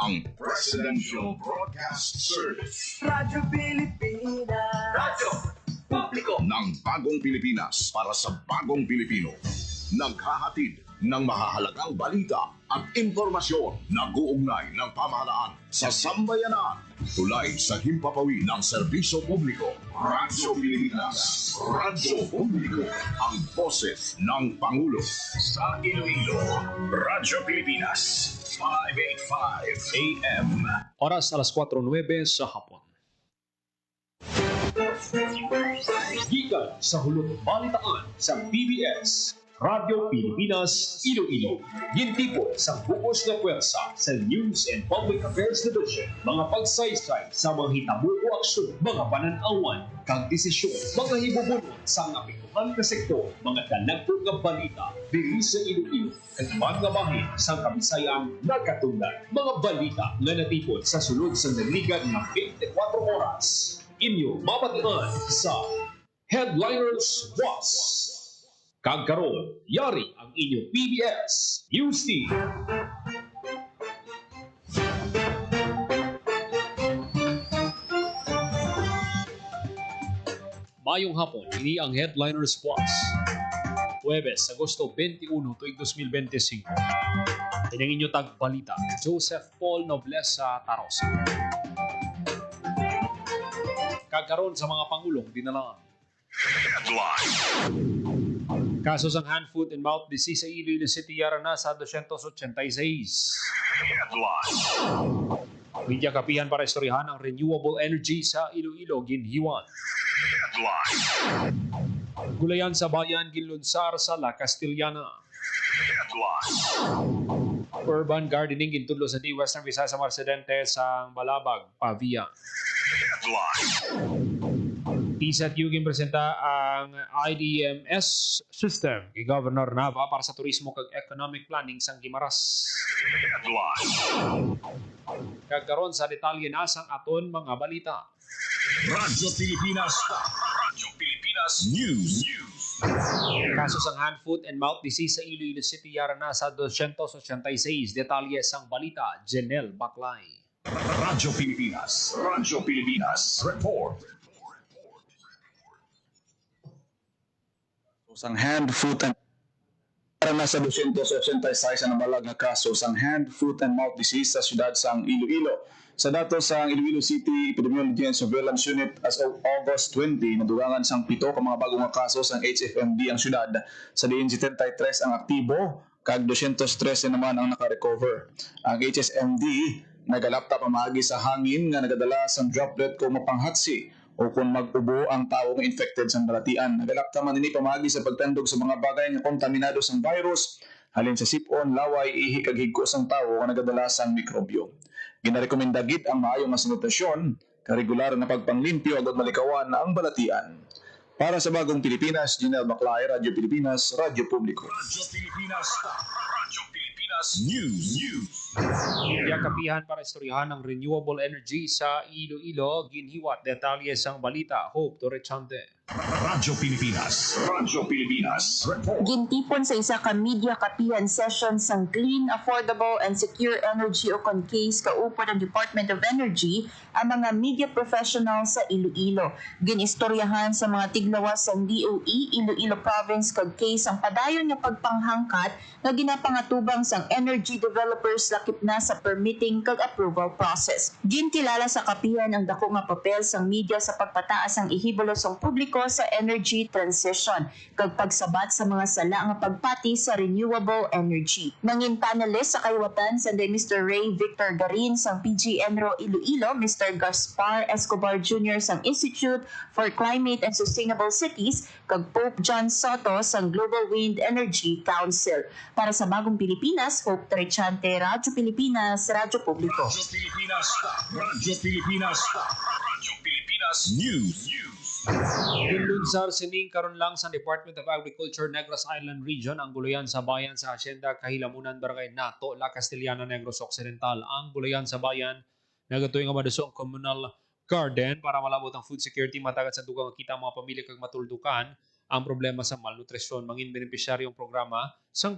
ang Presidential Broadcast Service. Radyo Pilipinas. Radyo Publiko ng Bagong Pilipinas para sa Bagong Pilipino. Naghahatid ng mahahalagang balita at impormasyon na guugnay ng pamahalaan sa sambayanan. Tulay sa himpapawid ng serbisyo publiko. Radyo Pilipinas. Radyo Publiko. Ang boses ng Pangulo. Sa Iloilo, Radyo Pilipinas. 585 AM. Oras alas 4:09 sa hapon. Gikan sa hulog balitaan sa PBS Radyo Pilipinas, Iloilo. Gintipo sa bukos na pwersa sa News and Public Affairs Division. Mga pagsaysay sa mga hitabo o aksyon, mga pananawan, kag desisyon, mga hibubulon sa napituhan na sektor, mga dalagpong nga balita, diri sa Iloilo, kag mga bahin sa Kabisayan nagkatungdan. Mga balita nga natipon sa sulod sa naligan na 24 oras. Inyo mapatian sa Headliners Was. Kagkaroon, yari ang inyong PBS News Team. Mayong hapon, ini ang Headliners Plus. Huwebes, Agosto 21, tuig 2025. Tinang inyo tagbalita, Joseph Paul Nobleza Tarosa. Kagkaroon sa mga Pangulong dinalaan. Headline. Kaso sa hand, foot, and mouth disease sa Iloilo City yara na sa 286. Headline. Media kapihan para istoryahan ang renewable energy sa Iloilo, ginhiwan. Headline. Gulayan sa bayan, ginlunsar sa La Castellana. Headline. Urban gardening gintulo sa Western Visayas sa Marcedente sa Balabag, Pavia. Headline. PSATU presenta ang IDMS system kay Governor Nava para sa turismo kag economic planning sang Guimaras. Headline. Kagkaroon sa detalye na sang aton mga balita. Radyo Pilipinas. Radyo Pilipinas News. Kaso sang hand, foot, and mouth disease sa Iloilo City yara na sa 286. Detalye sang balita, Janelle Baclay. Radyo Pilipinas. Radyo Pilipinas. Report. Sang hand, foot, and para na sa 286 na nabalag nga kaso sang hand, foot, and mouth disease sa siyudad sang Iloilo. Sa datos sang Iloilo City Epidemiology and Surveillance Unit as of August 20, nadugangan sang 7 ka mga bagong nga kaso sang HFMD ang siyudad. Sa diin 73 ang aktibo, kag 213 naman ang naka-recover. Ang HSMD nagalapta pamagi sa hangin nga nagadala sang droplet kung mapanghatsi o kung mag-ubo ang tao nga infected sa balatian. Nagalapta man ini pamagi sa pagtandog sa mga bagay nga kontaminado sang virus, halin sa sipon, laway, ihi kag higko sang tao nga nagadala sang mikrobyo. Ginarekomenda gid ang maayong nga sanitasyon, karegular na pagpanglimpyo agad malikawan na ang balatian. Para sa Bagong Pilipinas, Janelle Baclay, Radyo Pilipinas, Radyo Publiko. Radyo Pilipinas. Radyo Pilipinas News. Media kapihan para istoryahan ang renewable energy sa Iloilo, ginhiwat detalye sang balita, Hope Torrechante. Radyo Pilipinas. Radyo Pilipinas. Report. Gintipon sa isa ka media kapihan session sang Clean, Affordable, and Secure Energy o case kaupod ang Department of Energy ang mga media professionals sa Iloilo. Ginistoryahan sa mga tiglawas sang DOE, Iloilo Province kag case ang padayon nga pagpanghangkat nga ginapangatubang sang energy developers lakip na sa permitting kag approval process. Gintilala sa kapihan ang dako nga papel sang media sa pagpataas ang ihibalo sang publiko sa energy transition kag pagsabat sa mga sala nga pagpati sa renewable energy. Nangin panelist sa kayawatan sa Mr. Ray Victor Garin sang PGNRO Iloilo, Mr. Gaspar Escobar Jr. sang Institute for Climate and Sustainable Cities kag Pope John Soto sang Global Wind Energy Council. Para sa Bagong Pilipinas, Hope Torrechante, Radyo Pilipinas, Radyo Publiko. Radyo Pilipinas. Radyo Pilipinas. Radyo Pilipinas News. Ginlunsar sining karon lang sa Department of Agriculture Negros Island Region ang gulayan sa bayan sa Hacienda Kahilamunan Barangay Nato, La Castellana, Negros Occidental. Ang gulayan sa bayan nagatuy nga maduso ang communal garden para malabot ang food security matagat sa dugang kita mga pamilya kag matuldukan ang problema sa malnutrisyon. Mangin benepisyaryong programa sa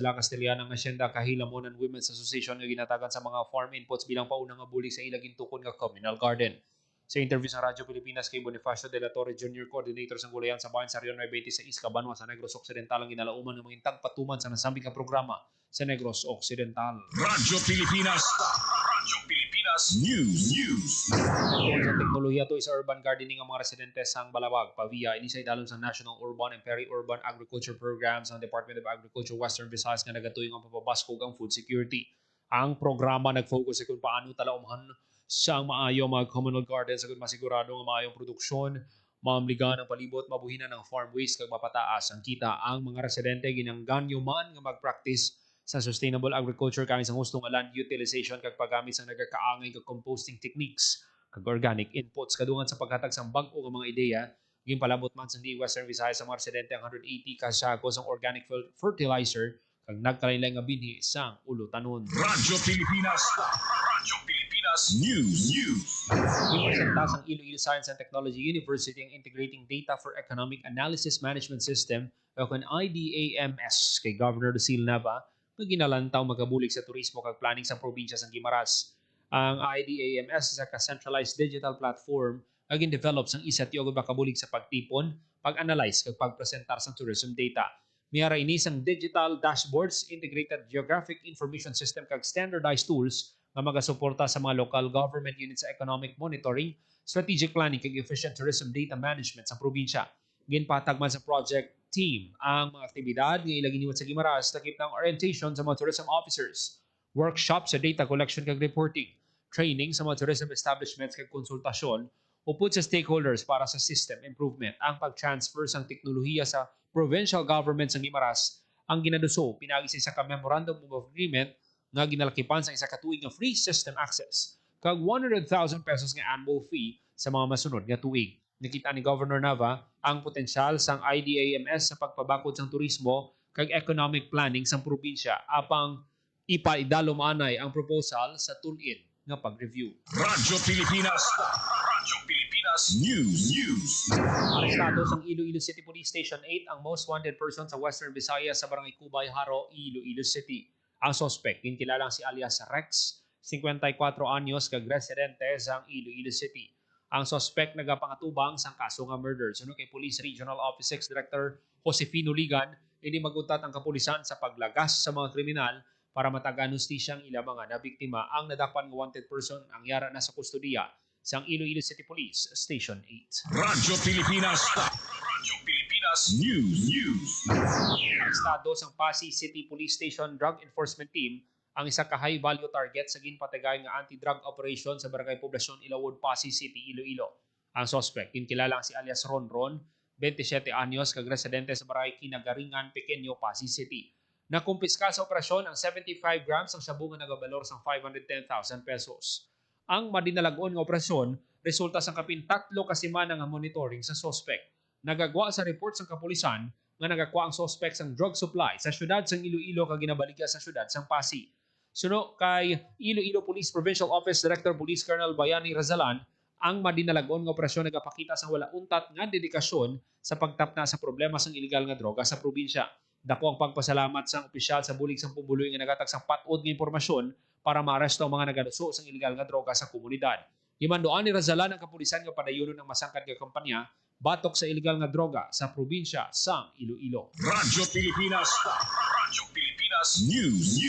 La Castellana ng Hacienda Kahilamonan Women's Association nga ginatagan sa mga farm inputs bilang paunang nga bulig sa ilaging tukod nga communal garden. Sa interview sa Radyo Pilipinas kay Bonifacio de la Torre Jr., Coordinator sa Gulayan sa Bayan sa Rio 26 Cabanwa sa Negros Occidental ang ginalauman ng mga patuman sa nasambing nga programa sa Negros Occidental. Radyo Pilipinas. Radyo Pilipinas News. Tungkol sa teknolohiya to sa urban gardening ang mga residente sang Balawag, Pavia, inisay dalon sa National Urban and Peri-Urban Agriculture Programs ng Department of Agriculture Western Visayas nga nagatuyong ang papabaskog ang food security. Ang programa nag-focus sa kung paano talaumhan sa maayo mga communal gardens sa kung masigurado nga maayong produksyon, mamligan ang palibot, mabuhinan ng farm waste kag mapataas ang kita. Ang mga residente ginangganyo man nga mag-practice sa sustainable agriculture kang isang hustong land utilization kag paggamit sa nagakaangay kag composting techniques kag organic inputs kadungan sa paghatag sang bag-o nga mga ideya ginpalabot man sa Western Visayas sa mga residente ang 180 ka sakos ang organic fertilizer kag nagkalain-lain nga binhi sang ulo-tanon. Radyo Pilipinas. Radyo Pilipinas News. Gipresenta sang Iloilo Science and Technology University ang Integrating Data for Economic Analysis Management System o kung IDAMS kay Governor Lucille Nava nga ginalantaw magabulig sa turismo kag planning sa probinsya sang Guimaras. Ang IDAMS is a centralized digital platform nga gin-develop sang isa tiyo makabulig sa pagtipon, pag-analyze kag pagpresentar sang tourism data. Miyara ini sang digital dashboards, integrated geographic information system kag standardized tools nga magasuporta sa mga local government units sa economic monitoring, strategic planning kag efficient tourism data management sa probinsya. Ginpatag man sa project team ang mga aktibidad nga ilang iniwat sa Guimaras takip ng orientation sa mga tourism officers, workshop sa data collection kag reporting, training sa mga tourism establishments kag konsultasyon upod sa stakeholders para sa system improvement. Ang pag-transfer sang teknolohiya sa provincial government sa Guimaras ang ginaduso pinagi sa isa ka memorandum of agreement nga ginalakipan sa isa ka tuig nga free system access kag 100,000 pesos nga annual fee sa mga masunod nga tuig. Nakita ni Governor Nava ang potensyal sang IDAMS sa pagpabakod sang turismo kag economic planning sang probinsya apang ipaidalomanay ang proposal sa tun-in nga pag-review. Radyo Pilipinas. Radyo Pilipinas News. Arestado sa Iloilo City Police Station 8 ang most wanted person sa Western Visayas sa Barangay Cubay, Haro, Iloilo City. Ang suspect, kinkilalang si alias Rex, 54 anyos, kag residente sa Iloilo City. Ang suspect nagapangatubang sa kaso nga murder. Sunod kay Police Regional Office 6 Director Josefino Ligan, hindi magutat ang kapulisan sa paglagas sa mga kriminal para matagan hustisya ang ilang mga nabiktima. Ang nadakpan nga wanted person ang yara na sa kustodiya sa Iloilo City Police Station 8. Radyo Pilipinas. Radyo Pilipinas News. Arestado sa Pasig City Police Station Drug Enforcement Team ang isa ka high value target sa ginpatigay nga anti-drug operation sa Barangay Poblasyon Ilawod, Pasig City, Iloilo. Ang suspect kinkilalang si alias Ronron, 27 anyos, kag residente sa Barangay Kinagaringan, Pequeño, Pasig City. Nakumpiska sa operasyon ang 75 grams ng shabu nga nagabalor sa 510,000 pesos. Ang madinalagon nga operasyon resulta sa kapin 3 ka semana nga monitoring sa suspect. Nagagwa sa report sa kapulisan nga nagakuha ang suspect sang drug supply sa syudad sang Iloilo kag ginabaligya sa syudad sang Pasig. Suno kay Iloilo Police Provincial Office Director Police Colonel Bayani Razalan, ang madinalagon nga operasyon nagapakita sang wala untat nga dedikasyon sa pagtapna sa problema sang illegal nga droga sa probinsya. Dako ang pagpasalamat sang opisyal sa bulig sang pumbuloy nga nagatag sang patod nga impormasyon para maaresto ang mga nagaduso sang illegal nga droga sa komunidad. Himandoan ni Razalan ang kapulisan nga padayunon ng masangkad nga kampanya batok sa illegal nga droga sa probinsya sang Iloilo. Radyo Pilipinas. Radyo Pilipinas News.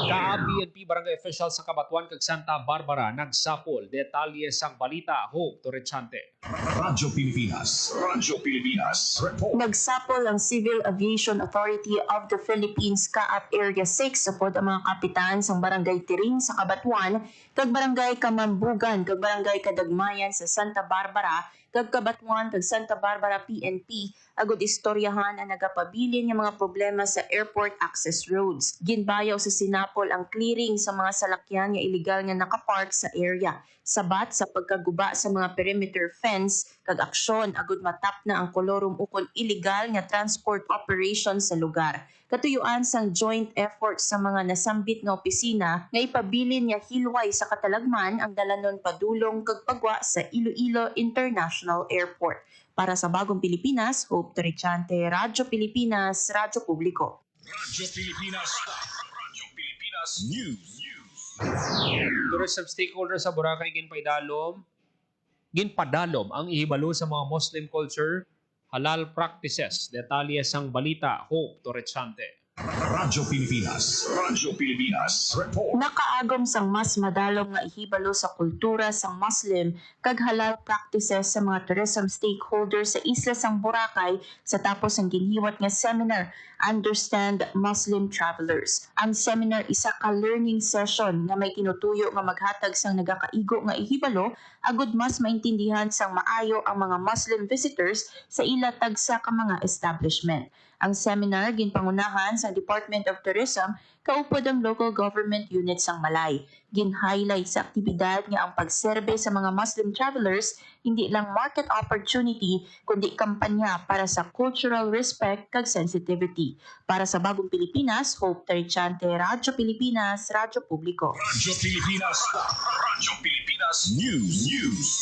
Ka-PNP barangay officials sa Kabatuan kag Santa Barbara nagsapol detalye sang balita. Hope Torrechante. Radyo Pilipinas. Radyo Pilipinas. Report. Nagsapol ang Civil Aviation Authority of the Philippines Kaap Area 6 upod ang mga kapitan sa Barangay Tiring sa Kabatuan kag Barangay Kamambugan kag Barangay Kadagmayan sa Santa Barbara kag Kabatuan kag Santa Barbara PNP agud istoryahan ang nagapabilin nga mga problema sa airport access roads. Ginbayaw sa sinapol ang clearing sa mga salakyan nga illegal nga nakapark sa area. Sabat sa pagkaguba sa mga perimeter fence kag aksyon agud matap na ang kolorum ukon illegal nga transport operation sa lugar. Katuyuan sang joint effort sa mga nasambit nga opisina nga ipabilin nga hilway sa katalagman ang dalanon padulong kag pagwa sa Iloilo International Airport. Para sa Bagong Pilipinas, Hope Torichante, Radyo Pilipinas, Radyo Publiko. Radyo Pilipinas. Radyo Pilipinas News. Tourism stakeholders sa Boracay ginpadalom ang ihibalo sa mga Muslim culture, halal practices. Detalye sang balita, Hope Torrechante. Radyo Pilipinas. Radyo Pilipinas Report. Nakaagom sang mas madalom nga ihibalo sa kultura sang Muslim kag halal practices sa mga tourism stakeholders sa isla sang Boracay sa tapos ang ginhiwat nga seminar Understand Muslim Travelers. Ang seminar isa ka learning session nga may tinutuyo nga maghatag sang nagakaigo nga ihibalo agud mas maintindihan sang maayo ang mga Muslim visitors sa ila tagsa ka mga establishment. Ang seminar ginpangunahan sa Department of Tourism kaupod ang local government units sang Malay. Gin-highlight sa aktibidad nga ang pagserbe sa mga Muslim travelers hindi lang market opportunity kundi kampanya para sa cultural respect kag sensitivity. Para sa Bagong Pilipinas, Hope Torichante, Radyo Pilipinas, Radyo Publiko. Radyo Pilipinas. Radyo Pilipinas News.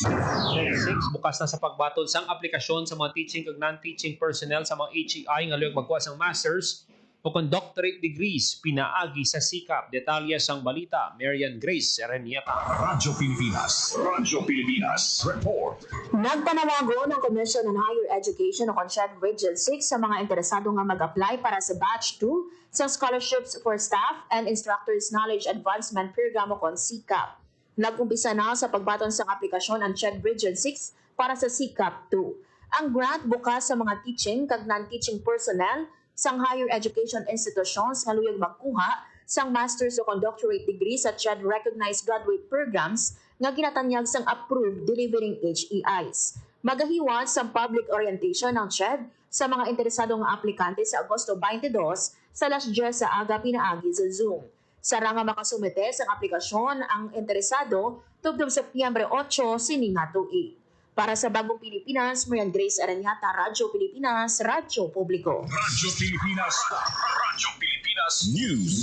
Section 6 bukas na sa pagbatod sang aplikasyon sa mga teaching kag non-teaching personnel sa mga HEI nga luyag magkuha sang masters o kung doctorate degrees pinaagi sa sikap. Detalye sang balita, Marian Grace Serenieta. Radyo Pilipinas. Radyo Pilipinas Report. Nagpanawago ng Commission on Higher Education o CONSHED Region 6 sa mga interesado nga mag-apply para sa Batch 2 sa Scholarships for Staff and Instructors Knowledge Advancement Program o CONSICAP. Nag-umpisa na sa pagbaton sa aplikasyon ang CHED Region 6 para sa SICAP 2. Ang grant bukas sa mga teaching kag non-teaching personnel sang higher education institutions nga luyag magkuha sang master's o doctorate degree sa CHED recognized graduate programs nga ginatanyag sang approved delivering HEIs. Magahiwas sang public orientation ng CHED sa mga interesadong aplikante sa Agosto 22 sa alas 10 sa aga pinaagi sa Zoom. Sara nga makasumite sang aplikasyon ang interesado tubtob Setyembre 8 sining nga tuig. Para sa Bagong Pilipinas, Marian Grace Aranyata, Radyo Pilipinas, Radyo Publiko. Radyo Pilipinas. Radyo Pilipinas News.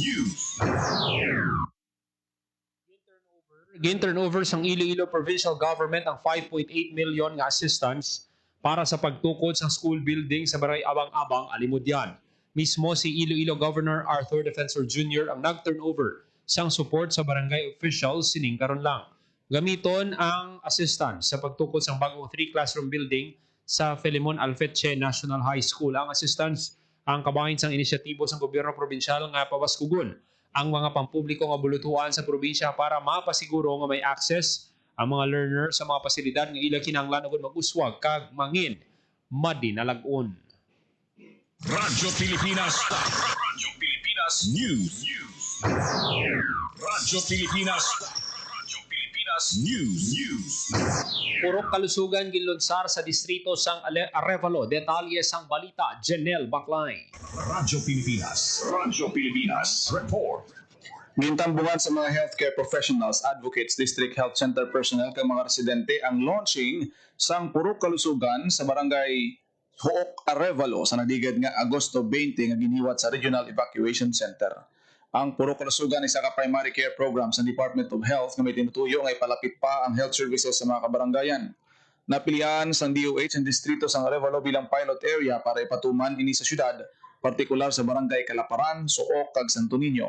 Gin-turnover sang Iloilo Provincial Government ang 5.8 million nga assistance para sa pagtukod sa school building sa Baray Abang-Abang, Alimudyan. Mismo si Iloilo Governor Arthur Defensor Jr. ang nag-turnover sang support sa barangay officials sining karon lang. Gamiton ang assistance sa pagtukod sa bagong 3-classroom building sa Filemon Alfeche National High School. Ang assistance ang kabahin sang inisyatibo sa gobyerno probinsyal nga pabaskugon ang mga pampubliko nga bulutuan sa probinsya para mapasiguro nga may access ang mga learner sa mga pasilidad nga ila kinahanglan ug mag-uswag kag mangin madinalag-on. Radyo Pilipinas. Radyo Pilipinas News. Radyo Pilipinas. Radyo Pilipinas News. Purok kalusugan ginlunsar sa distrito sang Arevalo. Detalye sang balita, Janelle Baclay. Radyo Pilipinas. Radyo Pilipinas Report. Gintambungan sa mga healthcare professionals, advocates, district health center personnel kag mga residente ang launching sang Purok Kalusugan sa barangay Hook Arevalo sa nagdigad nga Agosto 20 nga giniwat sa Regional Evacuation Center. Ang Purok Kalusugan ay isa ka primary care program sa Department of Health nga may tinutuyo nga ipalapit pa ang health services sa mga kabaranggayan. Napilian sang DOH ang distrito sang Arevalo bilang pilot area para ipatuman ini sa syudad, partikular sa barangay Kalaparan, Suok kag Santo Niño.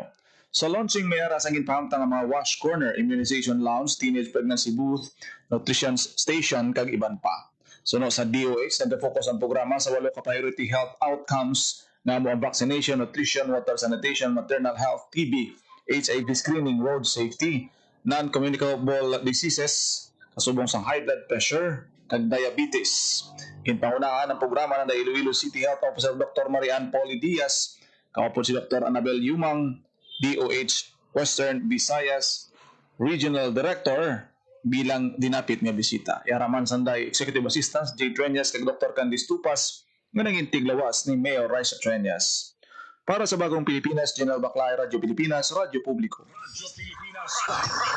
Sa launching may ara sang ginpahamtang ang mga wash corner, immunization lounge, teenage pregnancy booth, nutrition station kag iban pa. Suno sa DOH, nag-focus ang programa sa 8 ka priority health outcomes na mo ang vaccination, nutrition, water sanitation, maternal health, TB, HIV screening, road safety, non-communicable diseases, kasubong sang high blood pressure, kag diabetes. Ginpangunahan ang programa ng Iloilo City Health Officer Dr. Marian Poli Diaz, kaupod si Dr. Annabel Yumang, DOH Western Visayas Regional Director, bilang dinapit nga bisita. Yaraman sanday Executive Assistant J. Trenyas kag Dr. Candice Tupas nga naging tiglawas ni Mayor Raisa Trenyas. Para sa Bagong Pilipinas, Janelle Baclay, Radyo Pilipinas, Radyo Publiko. Radyo Pilipinas.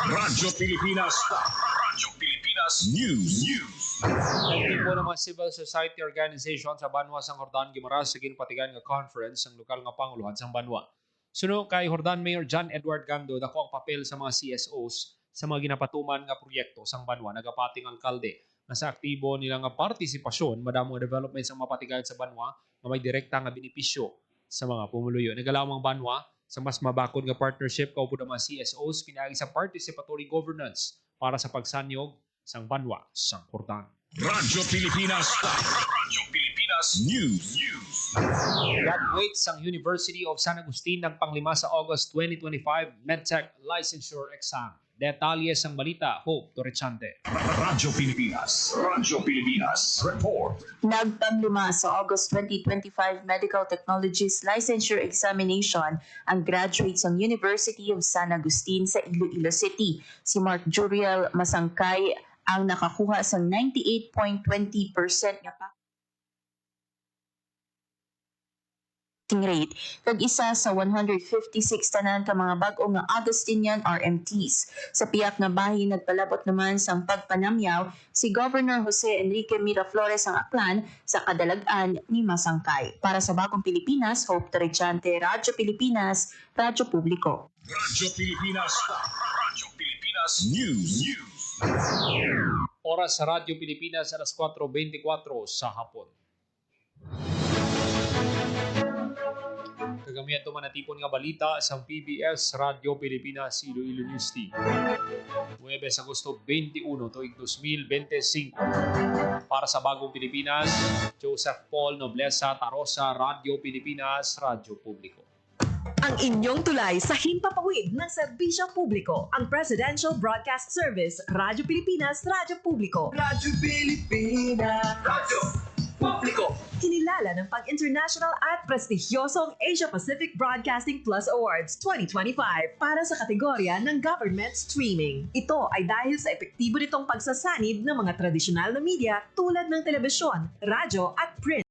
Radyo Pilipinas. Radyo Pilipinas Pilipinas News. Nagtimpo ng mga civil society organization sa Banwa sang Hordan gimaras sa ginpatigan nga conference ang lokal nga panguluhan sang Banwa. Suno kay Hordan Mayor John Edward Gando dako ang papel sa mga CSOs sa mga ginapatuman nga proyekto sang Banwa nagapating alkalde nga sa aktibo nila nga partisipasyon madamo nga development sa mapatigan sa Banwa nga may direkta nga benepisyo sa mga pumuluyo. Nagalawang Banwa sa mas mabakod nga partnership kaupo ng mga CSOs pinaagi sa participatory governance para sa pagsanyog sang Banwa sang Hordan. Radyo Pilipinas. Radyo Pilipinas News. Graduates ang University of San Agustin ng panglima sa August 2025 MedTech Licensure Exam. Detalye sang balita, Hope Torrechante. Radyo Pilipinas. Radyo Pilipinas. Report. Nagpanglima sa August 2025 Medical Technologies Licensure Examination ang graduates ng University of San Agustin sa Iloilo City. Si Mark Juriel Masangkay ang nakakuha sa 98.20% nga passing rate kag isa sa 156 tanan ka mga bag-o nga Augustinian RMTs. Sa piyak nga bahin nagpalabot naman sang pagpanamyaw si Governor Jose Enrique Miraflores ang aklan sa kadalagan ni Masangkay. Para sa Bagong Pilipinas, Hope Torrechante, Radyo Pilipinas, Radyo Publiko. Radyo Pilipinas. Radyo Pilipinas News. Oras sa Radyo Pilipinas alas 4:24 sa hapon. Kagamihan ito manatipon nga balita sa PBS Radio Pilipinas Iloilo News Team. Huwebes Agosto 21 tuig 2025. Para sa Bagong Pilipinas, Joseph Paul Noblesa Tarosa, Radio Pilipinas, Radyo Publiko. Ang inyong tulay sa himpapawid ng serbisyo publiko, ang Presidential Broadcast Service, Radyo Pilipinas, Radyo Publiko. Radyo Pilipinas. Radyo Publiko. Kinilala ng pang-international at prestigyosong Asia Pacific Broadcasting Plus Awards 2025 para sa kategorya ng Government Streaming. Ito ay dahil sa epektibo nitong pagsasanib ng mga tradisyonal na media tulad ng telebisyon, radyo at print.